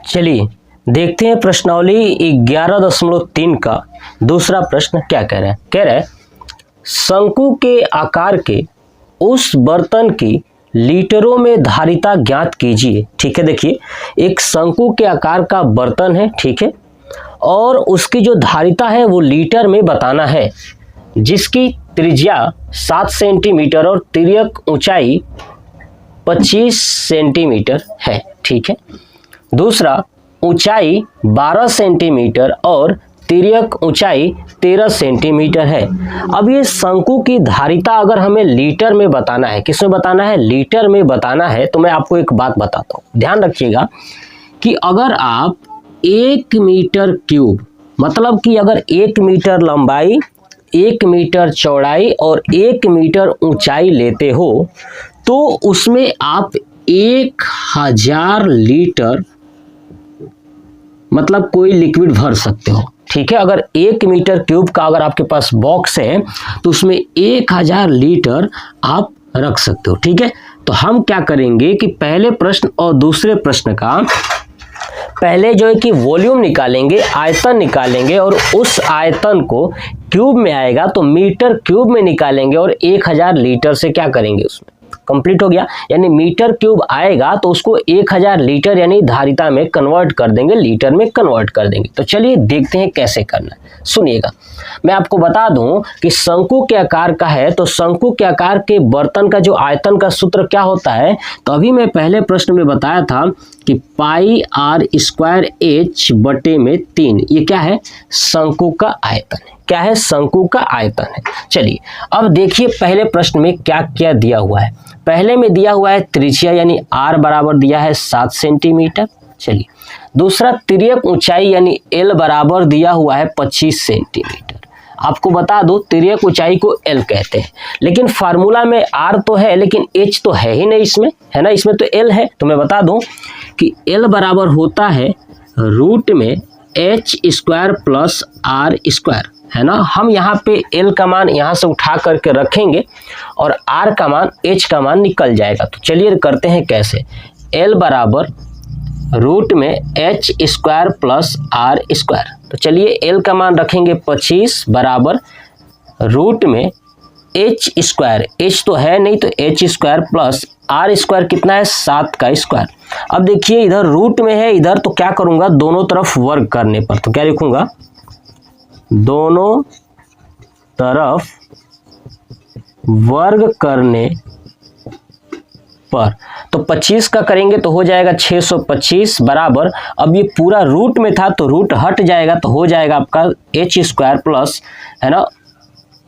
चलिए देखते हैं प्रश्नावली 11.3 का दूसरा प्रश्न क्या कह रहा है। कह रहा है शंकु के आकार के उस बर्तन की लीटरों में धारिता ज्ञात कीजिए। ठीक है, देखिए एक शंकु के आकार का बर्तन है, ठीक है, और उसकी जो धारिता है वो लीटर में बताना है, जिसकी त्रिज्या 7 सेंटीमीटर और तिर्यक ऊंचाई 25 सेंटीमीटर है। ठीक है, दूसरा ऊंचाई 12 सेंटीमीटर और तिर्यक ऊंचाई 13 सेंटीमीटर है। अब ये शंकु की धारिता अगर हमें लीटर में बताना है, किसमें बताना है, लीटर में बताना है, तो मैं आपको एक बात बताता हूँ, ध्यान रखिएगा कि अगर आप 1 मीटर क्यूब, मतलब कि अगर 1 मीटर लंबाई, 1 मीटर चौड़ाई और 1 मीटर ऊंचाई लेते हो तो उसमें आप 1000 लीटर मतलब कोई लिक्विड भर सकते हो। ठीक है, अगर 1 मीटर क्यूब का अगर आपके पास बॉक्स है तो उसमें 1000 लीटर आप रख सकते हो। ठीक है, तो हम क्या करेंगे कि पहले प्रश्न और दूसरे प्रश्न का पहले जो है कि वॉल्यूम निकालेंगे, आयतन निकालेंगे, और उस आयतन को क्यूब में आएगा तो मीटर क्यूब में निकालेंगे और 1000 लीटर से क्या करेंगे, उसमें कंप्लीट हो गया। यानी मीटर क्यूब आएगा तो उसको 1000 लीटर यानी धारिता में कन्वर्ट कर देंगे, लीटर में कन्वर्ट कर देंगे। तो चलिए देखते हैं कैसे करना है। सुनिएगा, मैं आपको बता दूं कि शंकु के आकार का है तो शंकु के आकार के बर्तन का जो आयतन का सूत्र क्या होता है, तो अभी मैं पहले प्रश्न में बताया था कि पाई आर स्क्वायर एच बटे में 3, ये क्या है, शंकु का आयतन है। क्या है, शंकु का आयतन है। चलिए अब देखिए पहले प्रश्न में क्या क्या दिया हुआ है। पहले में दिया हुआ है त्रिज्या यानी आर बराबर दिया है 7 सेंटीमीटर। चलिए दूसरा तिर्यक ऊंचाई यानी एल बराबर दिया हुआ है 25 सेंटीमीटर। आपको बता दो तिर्यक ऊंचाई को एल कहते हैं, लेकिन फार्मूला में आर तो है लेकिन एच तो है ही नहीं इसमें, है ना, इसमें तो एल है। तो मैं बता दूं कि एल बराबर होता है रूट में H square plus R square, है ना। हम यहाँ पे एल का मान यहाँ से उठा करके रखेंगे और आर का मान, एच का मान निकल जाएगा। तो चलिए करते हैं कैसे, एल बराबर रूट में H square plus R square. तो चलिए एल का मान रखेंगे 25 बराबर रूट में एच स्क्वायर, एच तो है नहीं तो H square plus R square कितना है, 7 का स्क्वायर। अब देखिए इधर रूट में है, इधर तो क्या करूँगा, दोनों तरफ वर्ग करने पर, तो क्या लिखूँगा, दोनों तरफ वर्ग करने पर। तो 25 का करेंगे तो हो जाएगा 625 बराबर, अब ये पूरा रूट में था तो रूट हट जाएगा तो हो जाएगा आपका एच स्क्वायर प्लस, है ना,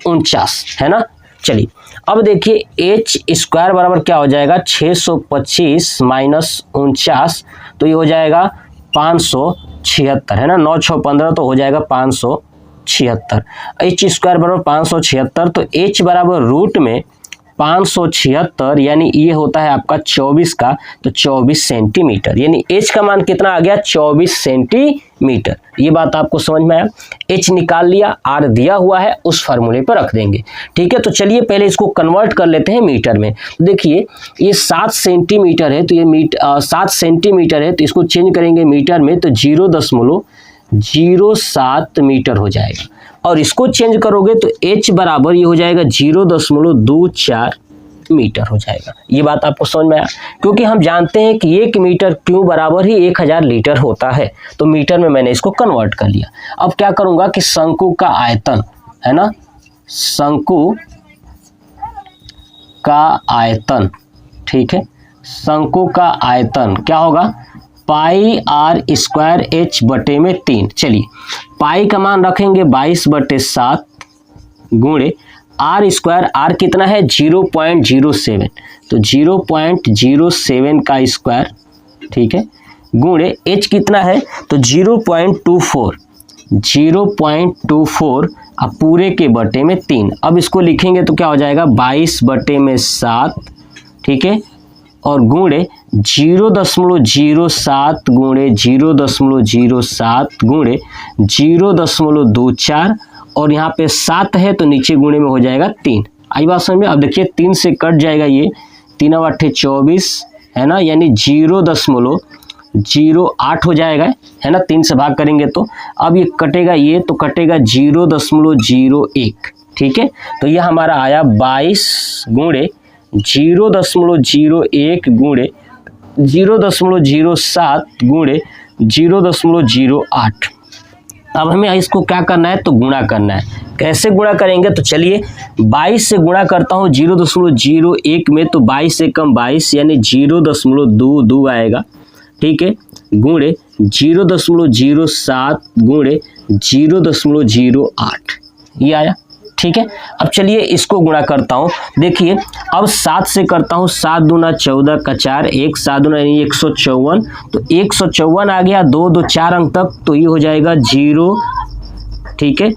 49, है ना। चलिए अब देखिए एच स्क्वायर बराबर क्या हो जाएगा, 625 माइनस 49, तो ये हो जाएगा 576, है ना, 9 6 15 तो हो जाएगा 576। एच स्क्वायर बराबर 576, तो एच बराबर रूट में 576 यानी ये होता है आपका 24 का, तो 24 सेंटीमीटर, यानी एच का मान कितना आ गया, 24 सेंटीमीटर। ये बात आपको समझ में आया। एच निकाल लिया, आर दिया हुआ है, उस फार्मूले पर रख देंगे। ठीक है, तो चलिए पहले इसको कन्वर्ट कर लेते हैं मीटर में। देखिए ये 7 सेंटीमीटर है तो ये 7 सेंटीमीटर है तो इसको चेंज करेंगे मीटर में तो 0.07 मीटर हो जाएगा, और इसको चेंज करोगे तो h बराबर ये हो जाएगा 0.24 मीटर हो जाएगा। ये बात आपको समझ में आया, क्योंकि हम जानते हैं कि 1 मीटर क्यूब बराबर ही 1000 लीटर होता है, तो मीटर में मैंने इसको कन्वर्ट कर लिया। अब क्या करूंगा कि शंकु का आयतन, है ना, शंकु का आयतन, ठीक है, शंकु का आयतन क्या होगा, पाई आर स्क्वायर एच बटे में 3। चलिए पाई का मान रखेंगे 22/7 गुणे आर स्क्वायर, आर कितना है 0.07, तो 0.07 का स्क्वायर, ठीक है, गुणे एच कितना है तो 0.24 अब पूरे के बटे में 3। अब इसको लिखेंगे तो क्या हो जाएगा 22/7, ठीक है, और गुणे 0.07 गुणे 0.07 गुणे 0.24, और यहाँ पे 7 है तो नीचे गुणे में हो जाएगा 3। आई बात समझ में। अब देखिए 3 से कट जाएगा, ये 3 × 8 = 24, है ना, यानी 0.08 हो जाएगा, है ना, 3 से भाग करेंगे तो। अब ये कटेगा, ये तो कटेगा 0.01, ठीक है। तो ये हमारा आया 22 गुणे 0.01 गुणे 0.07 गुणे 0.08। अब हमें इसको क्या करना है, तो गुणा करना है। कैसे गुणा करेंगे, तो चलिए 22 से गुणा करता हूँ 0.01 में, तो 22 से कम 22 यानी 0.22 आएगा, ठीक है, गुणे 0.07 गुणे 0.08 ये आया, ठीक है। अब चलिए इसको गुणा करता हूँ। देखिए अब 7 से करता हूँ, 7 दूना 14 का 4, 1 7 दूना यानी 154, तो 154 आ गया, 2 2 4 अंक तक, तो ये हो जाएगा 0, ठीक है,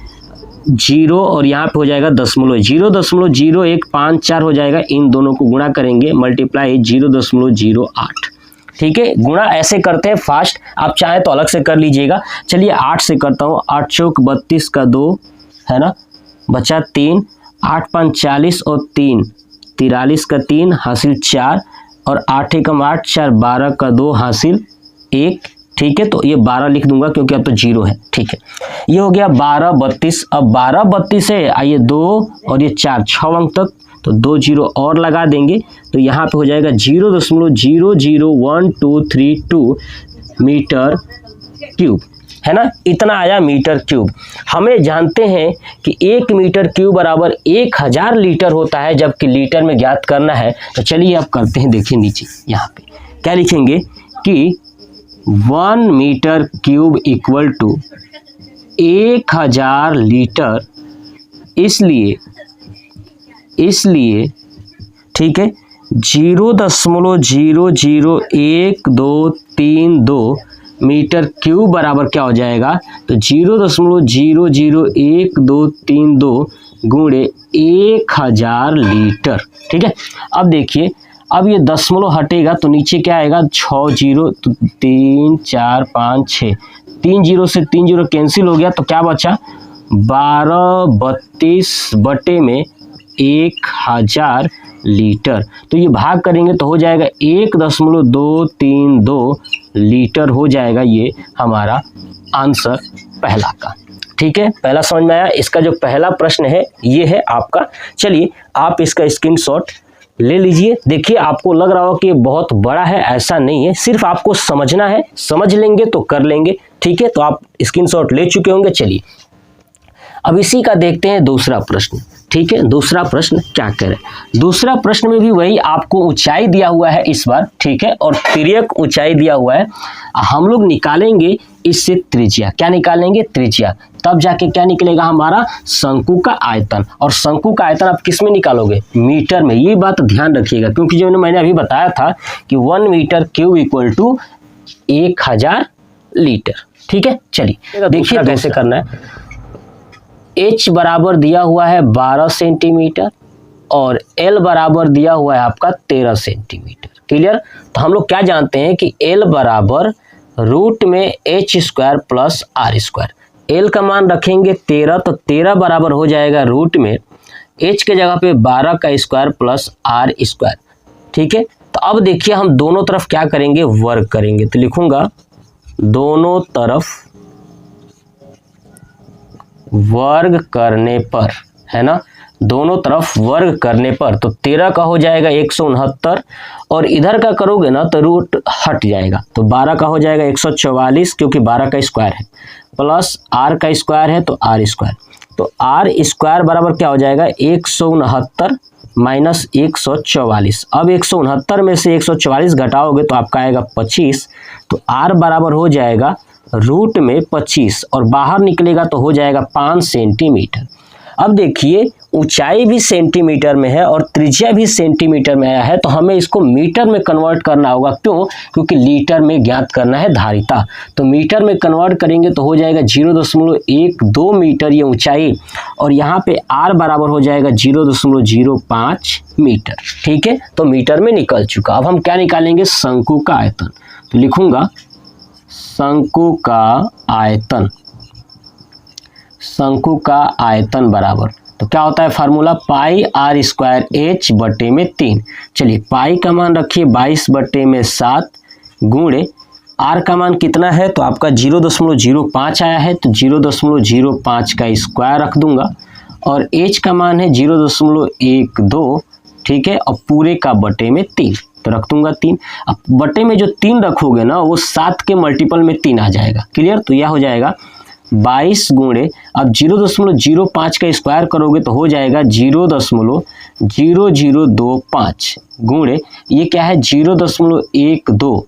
0 और यहाँ पे हो जाएगा दशमलव, 0.0154 हो जाएगा। इन दोनों को गुणा करेंगे, मल्टीप्लाई 0.08, ठीक है। गुणा ऐसे करते हैं फास्ट, आप चाहे तो अलग से कर लीजिएगा। चलिए 8 से करता हूँ, 8 चौक 32 का 2, है ना, बचा 3, 8 5 40 और 3 43 का 3 हासिल 4 और 8 एकम 8 4 12 का 2 हासिल 1, ठीक है। तो ये 12 लिख दूंगा क्योंकि अब तो 0 है, ठीक है। ये हो गया 12 32। अब 12 32 है, आइए 2 और ये 4 6 अंक तक, तो 2 0 और लगा देंगे, तो यहाँ पे हो जाएगा 0.001232 मीटर क्यूब, है ना, इतना आया मीटर क्यूब। हमें जानते हैं कि 1 मीटर क्यूब बराबर 1000 लीटर होता है, जबकि लीटर में ज्ञात करना है। तो चलिए अब करते हैं, देखिए नीचे यहाँ पे क्या लिखेंगे कि 1 metre cube equal to 1000 litre, इसलिए ठीक है 0.001232 मीटर क्यूब बराबर क्या हो जाएगा, तो 0.001232 गुणे 1000 लीटर, ठीक है। अब देखिए, अब ये दशमलव हटेगा तो नीचे क्या आएगा, 6 0, तो 3 4 5 6, 3 0 से 3 0 कैंसिल हो गया, तो क्या बचा 12 32 बटे में 1000 लीटर। तो ये भाग करेंगे तो हो जाएगा 1.232 लीटर हो जाएगा, ये हमारा आंसर पहला का, ठीक है। पहला समझ में आया। इसका जो पहला प्रश्न है ये है आपका। चलिए आप इसका स्क्रीनशॉट ले लीजिए। देखिए आपको लग रहा हो कि ये बहुत बड़ा है, ऐसा नहीं है, सिर्फ आपको समझना है, समझ लेंगे तो कर लेंगे, ठीक है। तो आप स्क्रीनशॉट ले चुके होंगे। चलिए अब इसी का देखते हैं दूसरा प्रश्न, ठीक है। दूसरा प्रश्न क्या कह रहे हैं, दूसरा प्रश्न में भी वही आपको ऊंचाई दिया हुआ है इस बार, ठीक है, और तिर्यक ऊंचाई दिया हुआ है। हम लोग निकालेंगे इससे त्रिज्या, क्या निकालेंगे, त्रिज्या, तब जाके क्या निकलेगा हमारा शंकु का आयतन। और शंकु का आयतन आप किस में निकालोगे, मीटर में। ये बात ध्यान रखिएगा, क्योंकि जो मैंने अभी बताया था कि 1 metre cube equal to 1000 litre, ठीक है। चलिए देखिए कैसे करना है। H बराबर दिया हुआ है 12 सेंटीमीटर और L बराबर दिया हुआ है आपका 13 सेंटीमीटर, क्लियर। तो हम लोग क्या जानते हैं कि L बराबर रूट में h² प्लस r²। L का मान रखेंगे 13, तो 13 बराबर हो जाएगा रूट में h के जगह पे 12 का स्क्वायर प्लस r², ठीक है। तो अब देखिए हम दोनों तरफ क्या करेंगे, वर्ग करेंगे। तो लिखूंगा दोनों तरफ वर्ग करने पर, है ना, दोनों तरफ वर्ग करने पर, तो 13 का हो जाएगा 169 और इधर का करोगे ना तो रूट हट जाएगा, तो 12 का हो जाएगा 144 क्योंकि 12 का स्क्वायर है, प्लस r का स्क्वायर है तो r²। तो r² बराबर क्या हो जाएगा 169 माइनस 144। अब 169 में से 144 घटाओगे तो आपका आएगा 25, तो r बराबर हो जाएगा रूट में 25 और बाहर निकलेगा तो हो जाएगा 5 सेंटीमीटर। अब देखिए ऊंचाई भी सेंटीमीटर में है और त्रिज्या भी सेंटीमीटर में आया है, तो हमें इसको मीटर में कन्वर्ट करना होगा। क्यों, क्योंकि लीटर में ज्ञात करना है धारिता। तो मीटर में कन्वर्ट करेंगे तो हो जाएगा 0.12 मीटर ये ऊंचाई, और यहाँ पे r बराबर हो जाएगा 0.05 मीटर, ठीक है। तो मीटर में निकल चुका। अब हम क्या निकालेंगे, शंकु का आयतन। तो लिखूंगा शंकु का आयतन, शंकु का आयतन बराबर, तो क्या होता है फार्मूला, पाई r² h बटे में 3। चलिए पाई का मान रखिए 22 बटे में 7 गुणे आर का मान कितना है, तो आपका 0.05 आया है, तो 0.05 का स्क्वायर रख दूंगा, और एच का मान है 0.12, ठीक है, और पूरे का बटे में 3, तो रख दूंगा 3। अब बटे में जो 3 रखोगे ना वो 7 के मल्टीपल में 3 आ जाएगा, क्लियर। तो यह हो जाएगा 22 गुणे, अब 0.05 का स्क्वायर करोगे तो हो जाएगा 0.0025 गुणे, ये क्या है 0.12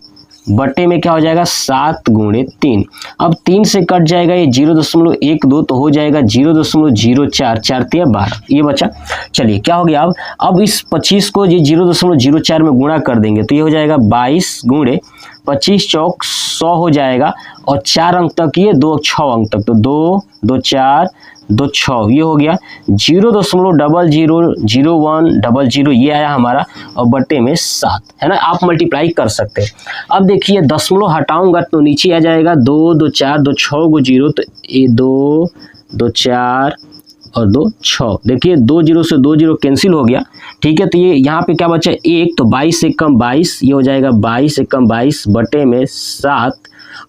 बटे में क्या हो जाएगा 7 गुणे 3। अब 3 से कट जाएगा ये 0.12, तो हो जाएगा 0.04, 4 3 12, ये बचा। चलिए क्या हो गया, अब इस 25 को ये 0.04 में गुणा कर देंगे, तो ये हो जाएगा 22 गुणे 25 चौक 100 हो जाएगा, और 4 अंक तक ये 2 6 अंक तक, तो 2 2 4 2 6, ये हो गया 0.000100, ये आया हमारा, और बटे में 7, है ना। आप मल्टीप्लाई कर सकते हैं। अब देखिए दशमलव हटाऊंगा तो नीचे आ जाएगा 2 2 4 2 6 को 0, तो ये 2 2 4 और 2 6, देखिए 2 0 से 2 0 कैंसिल हो गया, ठीक है। तो ये यहाँ पे क्या बचा 1, तो 22 से कम 22, ये हो जाएगा 22 से कम 22 बटे में 7,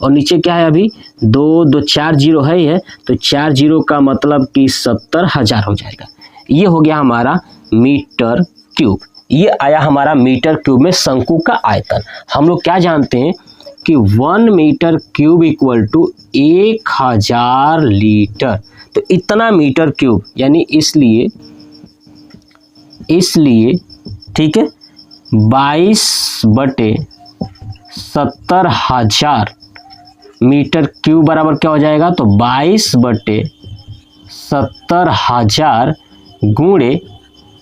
और नीचे क्या है अभी 2 2 4 0 है, तो 4 0 का मतलब कि 70,000 हो जाएगा। ये हो गया हमारा मीटर क्यूब, ये आया हमारा मीटर क्यूब में शंकु का आयतन। हम लोग क्या जानते हैं कि 1 metre cube equal to 1000 litre, तो इतना मीटर क्यूब, यानी इसलिए ठीक है 22/70,000 मीटर क्यूब बराबर क्या हो जाएगा, तो 22/70,000 गुणे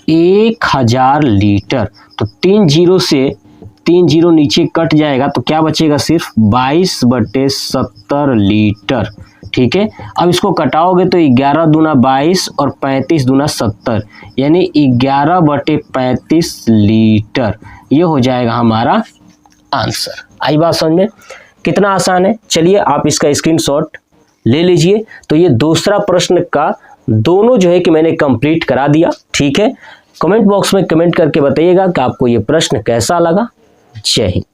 1000 लीटर, तो 3 0 से 3 0 नीचे कट जाएगा, तो क्या बचेगा सिर्फ 22/70 लीटर, ठीक है। अब इसको कटाओगे तो 11 दूना 22 और 35 दूना 70, यानी 11/35 लीटर, ये हो जाएगा हमारा आंसर। आई बात समझ में, कितना आसान है। चलिए आप इसका स्क्रीनशॉट ले लीजिए। तो ये दूसरा प्रश्न का दोनों जो है कि मैंने कंप्लीट करा दिया, ठीक है। कमेंट बॉक्स में कमेंट करके बताइएगा कि आपको ये प्रश्न कैसा लगा। जय हिंद।